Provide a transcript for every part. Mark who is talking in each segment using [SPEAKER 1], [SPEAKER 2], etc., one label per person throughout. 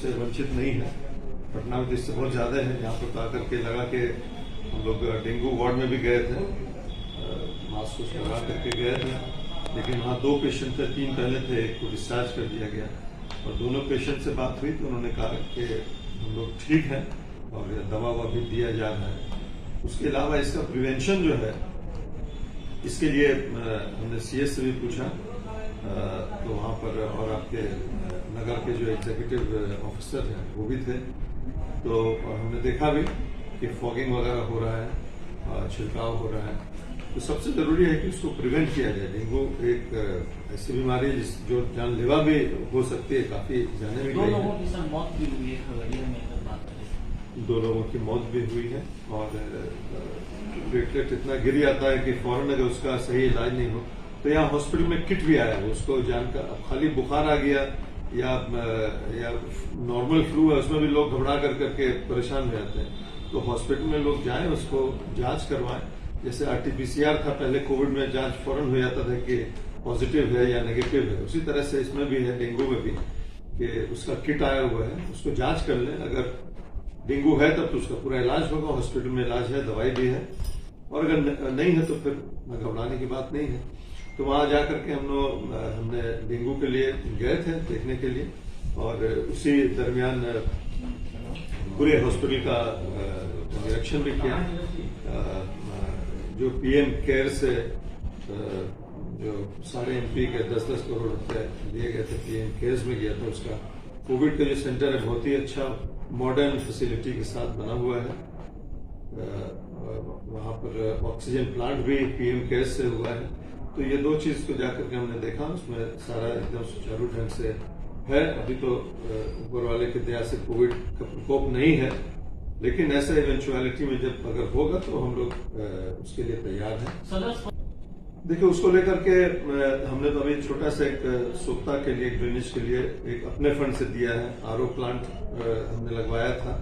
[SPEAKER 1] उससे वंचित नहीं है। पटना में तो इससे बहुत ज्यादा है। यहाँ पर आकर के लगा के हम लोग डेंगू वार्ड में भी गए थे, मास्क लगा करके गए थे, लेकिन वहाँ 2 पेशेंट थे, 3 पहले थे, एक को डिस्चार्ज कर दिया गया और दोनों पेशेंट से बात हुई तो उन्होंने कहा कि हम लोग ठीक हैं और दवा ववा भी दिया जा रहा है। उसके अलावा इसका प्रिवेंशन जो है, इसके लिए हमने सीएस से भी पूछा तो वहाँ पर और आपके नगर के जो एग्जीक्यूटिव ऑफिसर हैं वो भी थे, तो हमने देखा भी कि फॉगिंग वगैरह हो रहा है, छिड़काव हो रहा है। तो सबसे जरूरी है कि उसको प्रिवेंट किया जाए। डेंगू एक ऐसी बीमारी है जो जानलेवा भी हो सकती है, काफी जाने भी गई है।
[SPEAKER 2] 2 लोगों की मौत भी हुई है खगड़िया में, अगर बात करें
[SPEAKER 1] 2 लोगों की मौत भी हुई है और प्लेटलेट इतना गिर जाता है कि फौरन अगर उसका सही इलाज नहीं हो तो यहाँ हॉस्पिटल में किट भी आया है, उसको जानकर अब खाली बुखार आ गया या नॉर्मल फ्लू है उसमें भी लोग घबरा करके परेशान हो जाते हैं। तो हॉस्पिटल में लोग जाएं, उसको जांच करवाएं। जैसे आरटीपीसीआर था पहले कोविड में, जांच फौरन हो जाता था कि पॉजिटिव है या नेगेटिव है, उसी तरह से इसमें भी है, डेंगू में भी, कि उसका किट आया हुआ है, उसको जांच कर लें। अगर डेंगू है तब तो उसका पूरा इलाज होगा, हॉस्पिटल में इलाज है, दवाई भी है, और अगर नहीं है तो फिर घबराने की बात नहीं है। तो वहां जाकर के हमने डेंगू के लिए गए थे देखने के लिए और उसी दरमियान पूरे हॉस्पिटल का निरीक्षण भी किया। जो पीएम केयर से जो सारे एमपी के 10-10 करोड़ रुपए दिए गए थे, पीएम केयर्स में गया था। उसका कोविड का जो सेंटर है बहुत ही अच्छा मॉडर्न फैसिलिटी के साथ बना हुआ है। वहां पर ऑक्सीजन प्लांट भी पीएम केयर्स से हुआ है। तो ये 2 चीज को जाकर के हमने देखा, उसमें सारा एकदम सुचारू ढंग से है। अभी तो ऊपर वाले की दया से कोविड का प्रकोप नहीं है, लेकिन ऐसा इवेंचुअलिटी में जब अगर होगा तो हम लोग उसके लिए तैयार हैं। देखिए, उसको लेकर के हमने तो अभी छोटा सा एक सोखता के लिए, ड्रेनेज के लिए एक अपने फंड से दिया है। आरओ प्लांट हमने लगवाया था,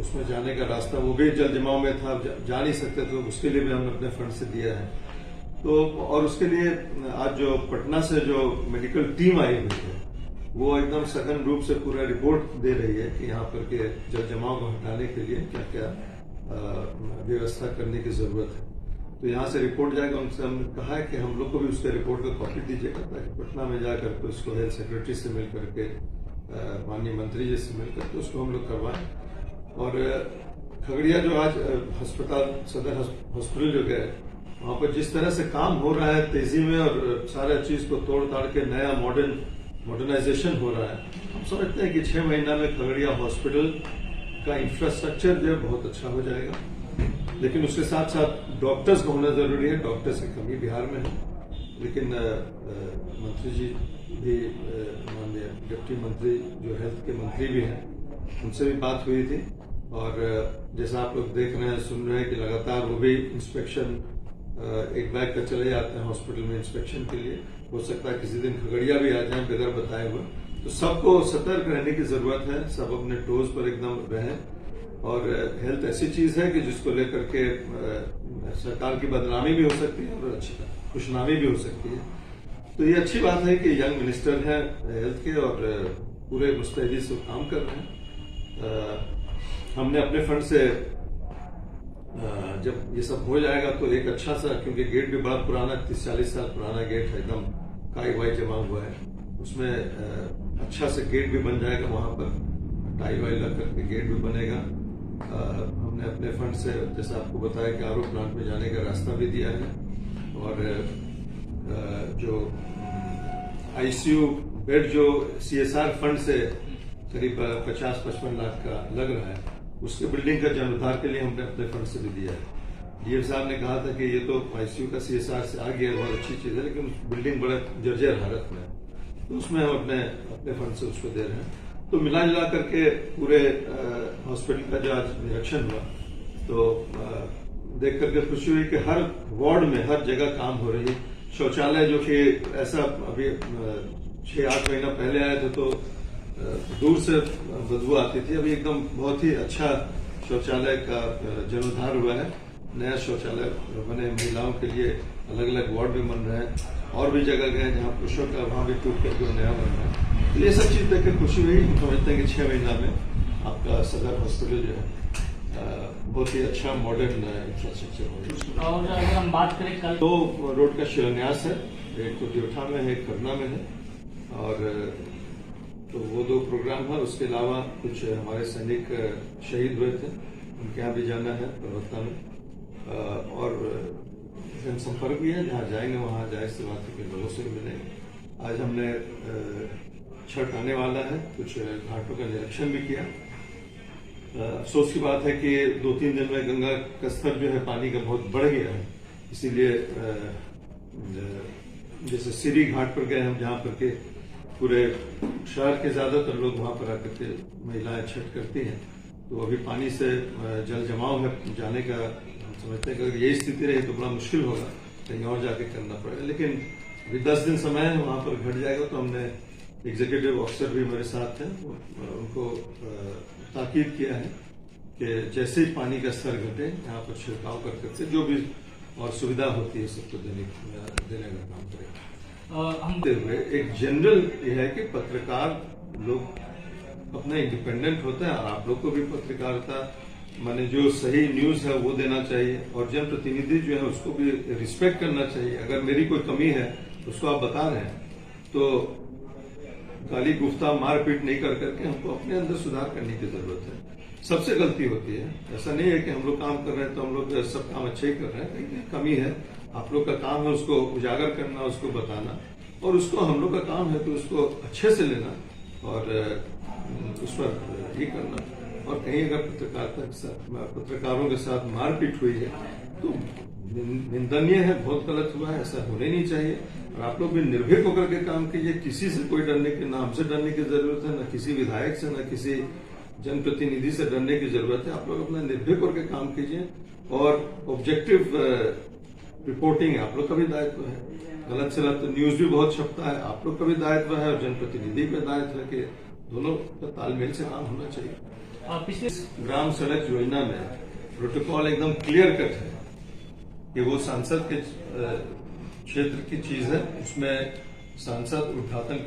[SPEAKER 1] उसमें जाने का रास्ता वो भी जल जमाव में था, जा नहीं सकते, तो उसके लिए भी हमने अपने फंड से दिया है। तो और उसके लिए आज जो पटना से जो मेडिकल टीम आई हुई है वो एकदम सघन रूप से पूरा रिपोर्ट दे रही है कि यहाँ पर के जल जमाव को हटाने के लिए क्या क्या व्यवस्था करने की जरूरत है। तो यहाँ से रिपोर्ट जाएगा, उनसे हमने कहा है कि हम लोग को भी उसके रिपोर्ट का कॉपी दीजिएगा ताकि पटना में जाकर के उसको हेल्थ सेक्रेटरी से मिल करके, माननीय मंत्री जी से मिल करके उसको हम लोग करवाएं। और खगड़िया जो आज अस्पताल, सदर हॉस्पिटल जो गए, वहां पर जिस तरह से काम हो रहा है तेजी में और सारे चीज को तोड़ ताड़ के नया मॉडर्नाइजेशन हो रहा है, हम समझते हैं कि 6 महीना में खगड़िया हॉस्पिटल का इंफ्रास्ट्रक्चर जो है बहुत अच्छा हो जाएगा। लेकिन उसके साथ साथ डॉक्टर्स का होना जरूरी है, डॉक्टर्स की कमी बिहार में है। लेकिन मंत्री जी भी, माननीय डिप्टी मंत्री जो हेल्थ के मंत्री भी हैं, उनसे भी बात हुई थी और जैसा आप लोग देख रहे हैं, सुन रहे हैं कि लगातार वो भी इंस्पेक्शन एक बैग का चले जाते हैं हॉस्पिटल में इंस्पेक्शन के लिए। हो सकता है किसी दिन खगड़िया भी आ जाए बगैर बताए हुए। तो सबको सतर्क रहने की जरूरत है, सब अपने टोज पर एकदम रहें। और हेल्थ ऐसी चीज है कि जिसको लेकर के सरकार की बदनामी भी हो सकती है और अच्छी खुशनामी भी हो सकती है। तो ये अच्छी बात है कि यंग मिनिस्टर हैं हेल्थ के और पूरे मुस्तैदी से काम कर रहे हैं। हमने अपने फंड से जब ये सब हो जाएगा तो एक अच्छा सा, क्योंकि गेट भी बड़ा पुराना, 30-40 साल पुराना गेट है, एकदम काई वाई जमा हुआ है, उसमें अच्छा से गेट भी बन जाएगा। वहां पर टाई वाई लग करके गेट भी बनेगा। हमने अपने फंड से, जैसा आपको बताया कि आरओ प्लांट में जाने का रास्ता भी दिया है और जो आईसीयू बेड जो सीएसआर फंड से करीब 50-55 लाख का लग रहा है, उसके बिल्डिंग का जीर्णोद्धार के लिए हमने अपने फंड से भी दिया है। डीएम साहब ने कहा था कि ये तो आईसीयू का सीएसआर से आ गया, बहुत अच्छी चीज है, लेकिन बिल्डिंग बड़ा जर्जर हालत में है, तो उसमें हम अपने फंड से उसको दे रहे हैं। तो मिला जुला करके पूरे हॉस्पिटल का जो आज निरीक्षण हुआ तो देख करके खुशी हुई कि हर वार्ड में हर जगह काम हो रही है। शौचालय जो कि ऐसा अभी 6-8 महीना पहले आए थे तो दूर से बदबू आती थी, अभी एकदम बहुत ही अच्छा शौचालय का जीर्णोद्धार हुआ है। नया शौचालय बने, महिलाओं के लिए अलग अलग वार्ड भी बन रहे हैं, और भी जगह गए जहां पुरुषों का, वहां भी टूट करके नया बन रहा है। तो ये सब चीज देख के खुशी हुई। हम समझते हैं कि 6 महीना में आपका सदर हॉस्पिटल जो है बहुत ही अच्छा मॉडर्न इंफ्रास्ट्रक्चर होगा।
[SPEAKER 2] और अगर हम बात करें कल
[SPEAKER 1] 2 रोड का शिलान्यास है, एक तो दियोठा में है, एक करना में है। और तो वो 2 प्रोग्राम है। उसके अलावा कुछ हमारे सैनिक शहीद हुए थे, उनके यहाँ भी जाना है प्रवक्ता में। और जनसंपर्क भी है, जहाँ जाएंगे वहाँ जाहिर सी बात है कि लोगों से मिलेंगे। आज हमने छठ आने वाला है, कुछ घाटों का निरीक्षण भी किया। अफसोस की बात है कि 2-3 दिन में गंगा का स्तर जो है पानी का बहुत बढ़ गया है। इसीलिए जैसे सीरी घाट पर गए हम, जहां पर के पूरे शहर के ज्यादातर लोग वहां पर आकर के महिलाएं छठ करती हैं, तो अभी पानी से जल जमाव है जाने का। हम समझते हैं कि अगर यही स्थिति रही तो बड़ा मुश्किल होगा, कहीं और जाके करना पड़ेगा। लेकिन अभी 10 दिन समय है, वहां पर घट जाएगा। तो हमने एग्जीक्यूटिव ऑफिसर भी मेरे साथ हैं, उनको ताकीद किया है कि जैसे ही पानी का स्तर घटे यहाँ पर छिड़काव करके जो भी और सुविधा होती है सबको देने का काम करेगा। हम हुए एक जनरल यह है कि पत्रकार लोग अपना इंडिपेंडेंट होते हैं, और आप लोग को भी पत्रकारिता माने जो सही न्यूज है वो देना चाहिए, और जनप्रतिनिधि जो है उसको भी रिस्पेक्ट करना चाहिए। अगर मेरी कोई कमी है उसको आप बता रहे हैं, तो गाली गुफ्ता मारपीट नहीं कर करके हमको अपने अंदर सुधार करने की जरूरत है। सबसे गलती होती है, ऐसा नहीं है कि हम लोग काम कर रहे हैं तो हम लोग सब काम अच्छे ही कर रहे हैं। कहीं कमी है, आप लोग का काम है उसको उजागर करना, उसको बताना, और उसको हम लोग का काम है तो उसको अच्छे से लेना और उस पर ये करना। और कहीं अगर पत्रकारों के साथ मारपीट हुई है तो निंदनीय है, बहुत गलत हुआ है, ऐसा होने नहीं चाहिए। और आप लोग भी निर्भीक होकर के काम कीजिए, किसी से कोई डरने की, ना हमसे डरने की जरूरत है, ना किसी विधायक से, ना किसी जनप्रतिनिधि से डरने की जरूरत है। आप लोग अपना निर्भीक होकर काम कीजिए, और ऑब्जेक्टिव रिपोर्टिंग आप लोग का भी दायित्व है। गलत से गलत न्यूज भी बहुत छपता है, आप लोग का भी दायित्व है, और जनप्रतिनिधि का दायित्व है कि दोनों का तालमेल से काम होना चाहिए।
[SPEAKER 2] पिछले
[SPEAKER 1] ग्राम सड़क योजना में प्रोटोकॉल एकदम क्लियर कट है कि वो सांसद के क्षेत्र की चीज है, उसमें सांसद उद्घाटन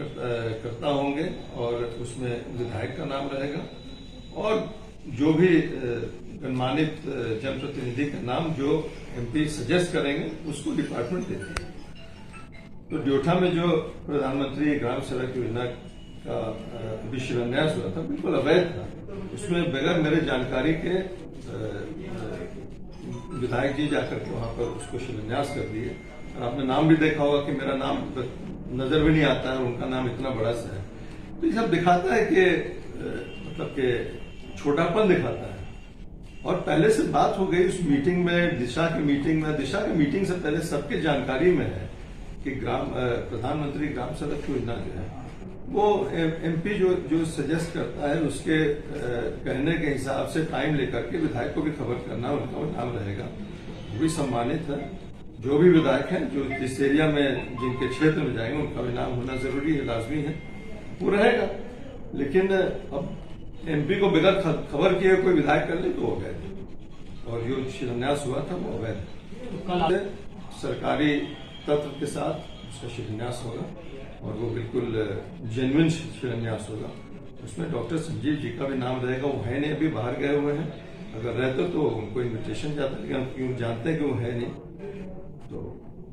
[SPEAKER 1] करता होंगे और उसमें विधायक का नाम रहेगा, और जो भी सम्मानित जनप्रतिनिधि का नाम जो एमपी सजेस्ट करेंगे उसको डिपार्टमेंट देते हैं। तो दियोठा में जो प्रधानमंत्री ग्राम सड़क योजना का अभी शिलान्यास हुआ था, बिल्कुल अवैध था। उसमें बगैर मेरे जानकारी के विधायक जी जाकर के वहां पर उसको शिलान्यास कर दिए। और आपने नाम भी देखा होगा कि मेरा नाम नजर भी नहीं आता है, उनका नाम इतना बड़ा सा है। तो ये सब दिखाता है कि मतलब कि छोटापन दिखाता है। और पहले से बात हो गई उस मीटिंग में, दिशा की मीटिंग से पहले सबके जानकारी में है कि प्रधानमंत्री ग्राम सड़क योजना जो है वो एमपी जो सजेस्ट करता है उसके कहने के हिसाब से टाइम लेकर के विधायक को भी खबर करना, उनका नाम रहेगा, वो भी सम्मानित है। जो भी विधायक हैं जो जिस एरिया में जिनके क्षेत्र में जाएंगे उनका भी नाम होना जरूरी है, लाजमी है, वो रहेगा। लेकिन अब एमपी को बगैर खबर किए कोई विधायक कर ले तो अवैध, और जो शिलान्यास हुआ था वो अवैध। सरकारी तत्व के साथ उसका शिलान्यास होगा, और वो बिल्कुल जेन्युइन शिलान्यास होगा। उसमें डॉक्टर संजीव जी का भी नाम रहेगा। वो है नहीं, अभी बाहर गए हुए हैं, अगर रहते तो उनको इन्विटेशन जाता, लेकिन हम क्यों जानते हैं कि वो है नहीं, तो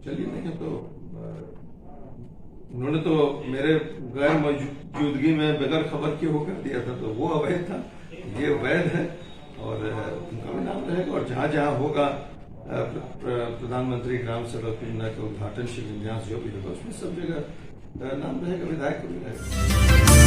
[SPEAKER 1] चलिए नहीं। तो उन्होंने तो मेरे गैर मौजूदगी में बगैर खबर के वो कर दिया था, तो वो अवैध था, ये वैध है, और उनका भी नाम रहेगा। और जहां जहां होगा प्रधानमंत्री ग्राम सड़क योजना का उद्घाटन शिलान्यास जो भी होगा उसमें सब जगह नाम रहेगा, विधायक को भी रहेगा।